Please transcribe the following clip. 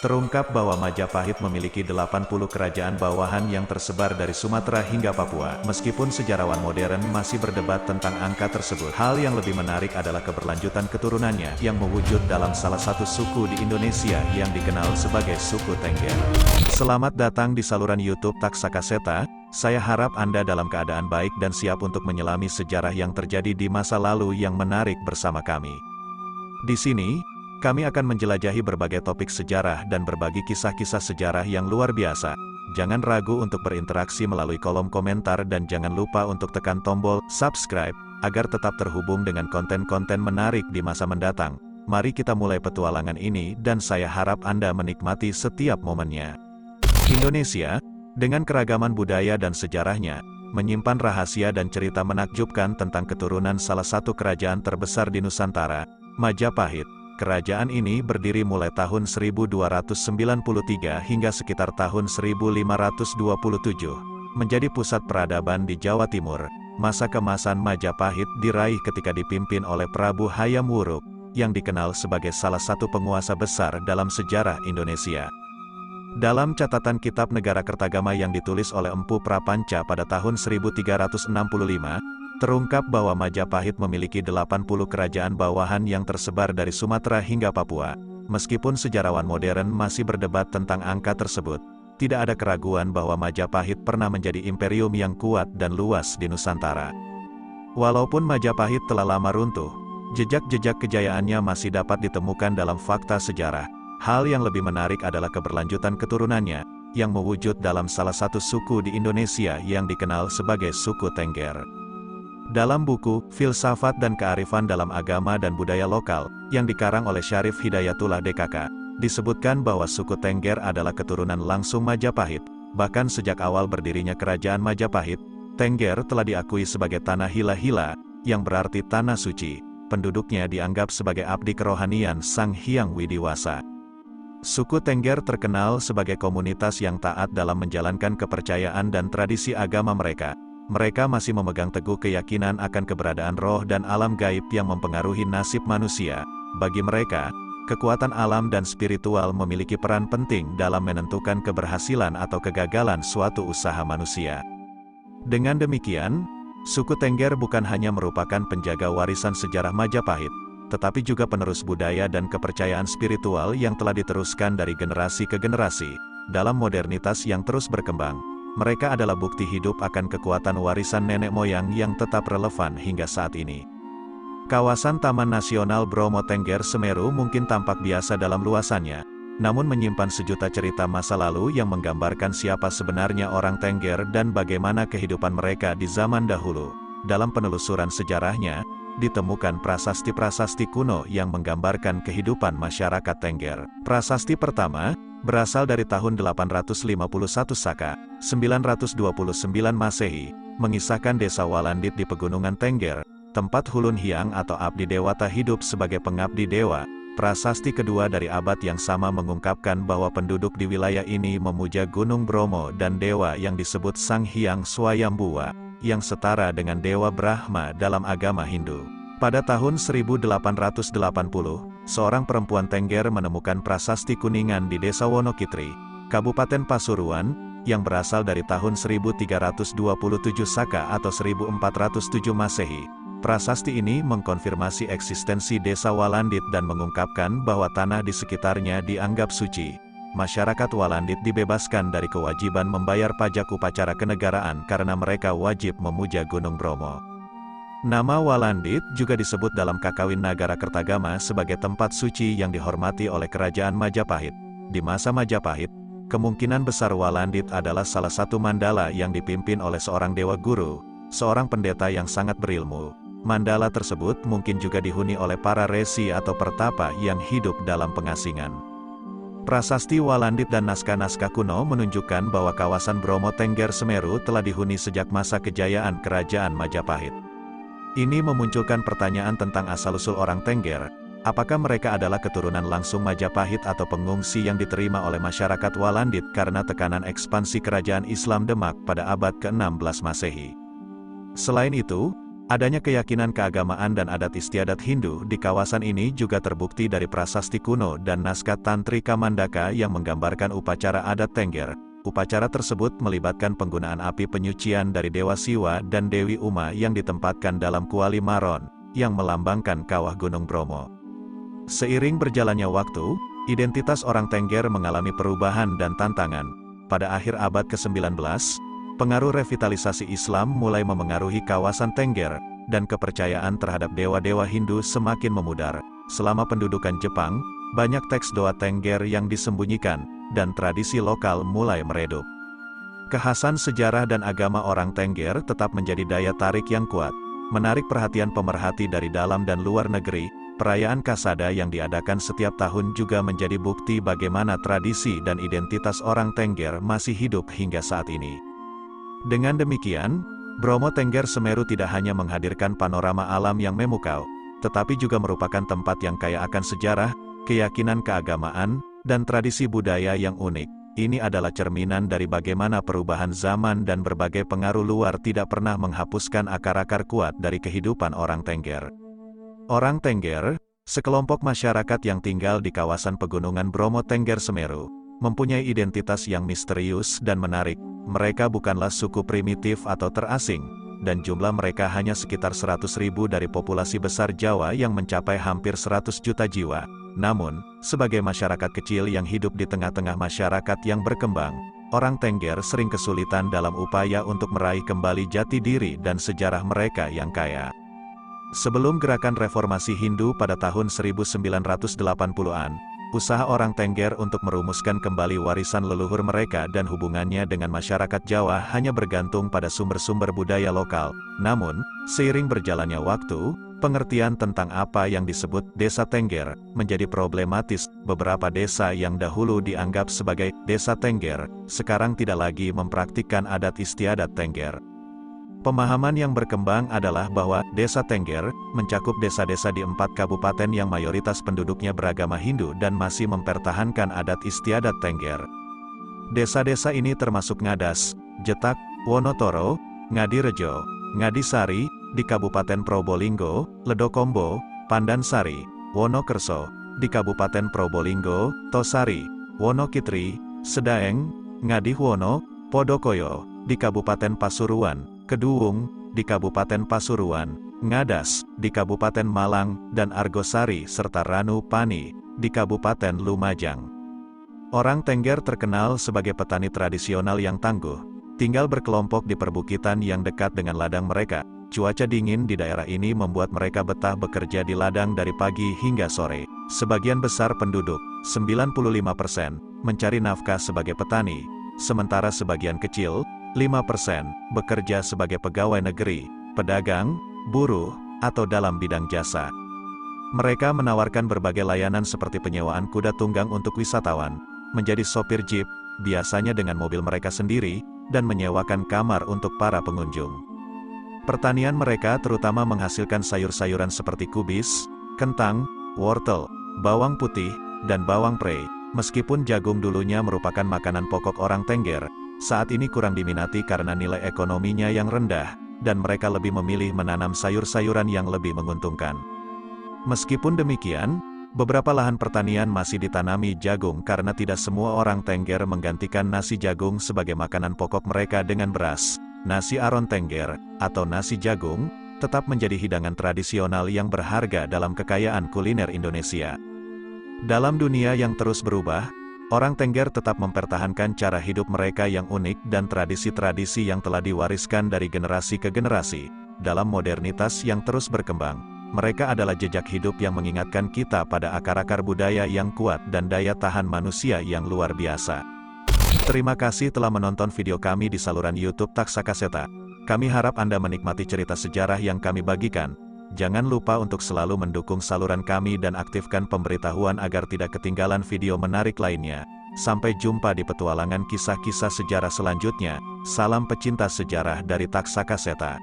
Terungkap bahwa Majapahit memiliki 80 kerajaan bawahan yang tersebar dari Sumatera hingga Papua. Meskipun sejarawan modern masih berdebat tentang angka tersebut, hal yang lebih menarik adalah keberlanjutan keturunannya yang mewujud dalam salah satu suku di Indonesia yang dikenal sebagai suku Tengger. Selamat datang di saluran YouTube Taksakaseta. Saya harap Anda dalam keadaan baik dan siap untuk menyelami sejarah yang terjadi di masa lalu yang menarik bersama kami. Di sini, kami akan menjelajahi berbagai topik sejarah dan berbagi kisah-kisah sejarah yang luar biasa. Jangan ragu untuk berinteraksi melalui kolom komentar dan jangan lupa untuk tekan tombol subscribe, agar tetap terhubung dengan konten-konten menarik di masa mendatang. Mari kita mulai petualangan ini dan saya harap Anda menikmati setiap momennya. Indonesia, dengan keragaman budaya dan sejarahnya, menyimpan rahasia dan cerita menakjubkan tentang keturunan salah satu kerajaan terbesar di Nusantara, Majapahit. Kerajaan ini berdiri mulai tahun 1293 hingga sekitar tahun 1527, menjadi pusat peradaban di Jawa Timur. Masa keemasan Majapahit diraih ketika dipimpin oleh Prabu Hayam Wuruk, yang dikenal sebagai salah satu penguasa besar dalam sejarah Indonesia. Dalam catatan Kitab Negara Kertagama yang ditulis oleh Empu Prapanca pada tahun 1365, terungkap bahwa Majapahit memiliki 80 kerajaan bawahan yang tersebar dari Sumatera hingga Papua. Meskipun sejarawan modern masih berdebat tentang angka tersebut, tidak ada keraguan bahwa Majapahit pernah menjadi imperium yang kuat dan luas di Nusantara. Walaupun Majapahit telah lama runtuh, jejak-jejak kejayaannya masih dapat ditemukan dalam fakta sejarah. Hal yang lebih menarik adalah keberlanjutan keturunannya, yang mewujud dalam salah satu suku di Indonesia yang dikenal sebagai suku Tengger. Dalam buku Filsafat dan Kearifan dalam Agama dan Budaya Lokal, yang dikarang oleh Syarif Hidayatullah DKK, disebutkan bahwa suku Tengger adalah keturunan langsung Majapahit. Bahkan sejak awal berdirinya kerajaan Majapahit, Tengger telah diakui sebagai tanah hila-hila, yang berarti tanah suci. Penduduknya dianggap sebagai abdi kerohanian Sang Hyang Widiwasa. Suku Tengger terkenal sebagai komunitas yang taat dalam menjalankan kepercayaan dan tradisi agama mereka. Mereka masih memegang teguh keyakinan akan keberadaan roh dan alam gaib yang mempengaruhi nasib manusia. Bagi mereka, kekuatan alam dan spiritual memiliki peran penting dalam menentukan keberhasilan atau kegagalan suatu usaha manusia. Dengan demikian, suku Tengger bukan hanya merupakan penjaga warisan sejarah Majapahit, tetapi juga penerus budaya dan kepercayaan spiritual yang telah diteruskan dari generasi ke generasi. Dalam modernitas yang terus berkembang, mereka adalah bukti hidup akan kekuatan warisan nenek moyang yang tetap relevan hingga saat ini. Kawasan Taman Nasional Bromo Tengger Semeru mungkin tampak biasa dalam luasannya, namun menyimpan sejuta cerita masa lalu yang menggambarkan siapa sebenarnya orang Tengger dan bagaimana kehidupan mereka di zaman dahulu. Dalam penelusuran sejarahnya, ditemukan prasasti-prasasti kuno yang menggambarkan kehidupan masyarakat Tengger. Prasasti pertama berasal dari tahun 851 Saka, 929 Masehi, mengisahkan desa Walandit di Pegunungan Tengger, tempat Hulun Hyang atau abdi dewata hidup sebagai pengabdi dewa. Prasasti kedua dari abad yang sama mengungkapkan bahwa penduduk di wilayah ini memuja Gunung Bromo dan dewa yang disebut Sang Hyang Swayambhuwa, yang setara dengan dewa Brahma dalam agama Hindu. Pada tahun 1880, seorang perempuan Tengger menemukan prasasti Kuningan di Desa Wonokitri, Kabupaten Pasuruan, yang berasal dari tahun 1327 Saka atau 1407 Masehi. Prasasti ini mengkonfirmasi eksistensi Desa Walandit dan mengungkapkan bahwa tanah di sekitarnya dianggap suci. Masyarakat Walandit dibebaskan dari kewajiban membayar pajak upacara kenegaraan karena mereka wajib memuja Gunung Bromo. Nama Walandit juga disebut dalam Kakawin Nagara Kertagama sebagai tempat suci yang dihormati oleh Kerajaan Majapahit. Di masa Majapahit, kemungkinan besar Walandit adalah salah satu mandala yang dipimpin oleh seorang dewa guru, seorang pendeta yang sangat berilmu. Mandala tersebut mungkin juga dihuni oleh para resi atau pertapa yang hidup dalam pengasingan. Prasasti Walandit dan naskah-naskah kuno menunjukkan bahwa kawasan Bromo Tengger Semeru telah dihuni sejak masa kejayaan Kerajaan Majapahit. Ini memunculkan pertanyaan tentang asal-usul orang Tengger. Apakah mereka adalah keturunan langsung Majapahit atau pengungsi yang diterima oleh masyarakat Walandit karena tekanan ekspansi kerajaan Islam Demak pada abad ke-16 Masehi? Selain itu, Adanya keyakinan keagamaan dan adat istiadat Hindu di kawasan ini juga terbukti dari prasasti kuno dan naskah Tantrika Mandaka yang menggambarkan upacara adat Tengger. Upacara tersebut melibatkan penggunaan api penyucian dari Dewa Siwa dan Dewi Uma yang ditempatkan dalam kuali maron, yang melambangkan kawah Gunung Bromo. Seiring berjalannya waktu, identitas orang Tengger mengalami perubahan dan tantangan. Pada akhir abad ke-19, pengaruh revitalisasi Islam mulai memengaruhi kawasan Tengger, dan kepercayaan terhadap dewa-dewa Hindu semakin memudar. Selama pendudukan Jepang, banyak teks doa Tengger yang disembunyikan, dan tradisi lokal mulai meredup. Kekhasan sejarah dan agama orang Tengger tetap menjadi daya tarik yang kuat, menarik perhatian pemerhati dari dalam dan luar negeri. Perayaan Kasada yang diadakan setiap tahun juga menjadi bukti bagaimana tradisi dan identitas orang Tengger masih hidup hingga saat ini. Dengan demikian, Bromo Tengger Semeru tidak hanya menghadirkan panorama alam yang memukau, tetapi juga merupakan tempat yang kaya akan sejarah, keyakinan keagamaan, dan tradisi budaya yang unik. Ini adalah cerminan dari bagaimana perubahan zaman dan berbagai pengaruh luar tidak pernah menghapuskan akar-akar kuat dari kehidupan orang Tengger. Orang Tengger, sekelompok masyarakat yang tinggal di kawasan pegunungan Bromo Tengger Semeru, mempunyai identitas yang misterius dan menarik. Mereka bukanlah suku primitif atau terasing, dan jumlah mereka hanya sekitar 100.000 dari populasi besar Jawa yang mencapai hampir 100 juta jiwa. Namun, sebagai masyarakat kecil yang hidup di tengah-tengah masyarakat yang berkembang, orang Tengger sering kesulitan dalam upaya untuk meraih kembali jati diri dan sejarah mereka yang kaya. Sebelum gerakan reformasi Hindu pada tahun 1980-an, usaha orang Tengger untuk merumuskan kembali warisan leluhur mereka dan hubungannya dengan masyarakat Jawa hanya bergantung pada sumber-sumber budaya lokal. Namun, seiring berjalannya waktu, pengertian tentang apa yang disebut desa Tengger menjadi problematis. Beberapa desa yang dahulu dianggap sebagai desa Tengger, sekarang tidak lagi mempraktikkan adat istiadat Tengger. Pemahaman yang berkembang adalah bahwa desa Tengger mencakup desa-desa di 4 kabupaten yang mayoritas penduduknya beragama Hindu dan masih mempertahankan adat istiadat Tengger. Desa-desa ini termasuk Ngadas, Jetak, Wonotoro, Ngadirejo, Ngadisari, di Kabupaten Probolinggo, Ledokombo, Pandansari, Wonokerso, di Kabupaten Probolinggo, Tosari, Wonokitri, Sedaeng, Ngadihwono, Podokoyo, di Kabupaten Pasuruan, Keduung, di Kabupaten Pasuruan, Ngadas, di Kabupaten Malang, dan Argosari serta Ranu Pani, di Kabupaten Lumajang. Orang Tengger terkenal sebagai petani tradisional yang tangguh, tinggal berkelompok di perbukitan yang dekat dengan ladang mereka. Cuaca dingin di daerah ini membuat mereka betah bekerja di ladang dari pagi hingga sore. Sebagian besar penduduk, 95%, mencari nafkah sebagai petani, sementara sebagian kecil, 5%, bekerja sebagai pegawai negeri, pedagang, buruh, atau dalam bidang jasa. Mereka menawarkan berbagai layanan seperti penyewaan kuda tunggang untuk wisatawan, menjadi sopir jeep, biasanya dengan mobil mereka sendiri, dan menyewakan kamar untuk para pengunjung. Pertanian mereka terutama menghasilkan sayur-sayuran seperti kubis, kentang, wortel, bawang putih, dan bawang prei. Meskipun jagung dulunya merupakan makanan pokok orang Tengger, saat ini kurang diminati karena nilai ekonominya yang rendah, dan mereka lebih memilih menanam sayur-sayuran yang lebih menguntungkan. Meskipun demikian, beberapa lahan pertanian masih ditanami jagung karena tidak semua orang Tengger menggantikan nasi jagung sebagai makanan pokok mereka dengan beras. Nasi aron Tengger, atau nasi jagung, tetap menjadi hidangan tradisional yang berharga dalam kekayaan kuliner Indonesia. Dalam dunia yang terus berubah, orang Tengger tetap mempertahankan cara hidup mereka yang unik dan tradisi-tradisi yang telah diwariskan dari generasi ke generasi. Dalam modernitas yang terus berkembang, mereka adalah jejak hidup yang mengingatkan kita pada akar-akar budaya yang kuat dan daya tahan manusia yang luar biasa. Terima kasih telah menonton video kami di saluran YouTube Taksakaseta. Kami harap Anda menikmati cerita sejarah yang kami bagikan. Jangan lupa untuk selalu mendukung saluran kami dan aktifkan pemberitahuan agar tidak ketinggalan video menarik lainnya. Sampai jumpa di petualangan kisah-kisah sejarah selanjutnya. Salam pecinta sejarah dari Taksakaseta.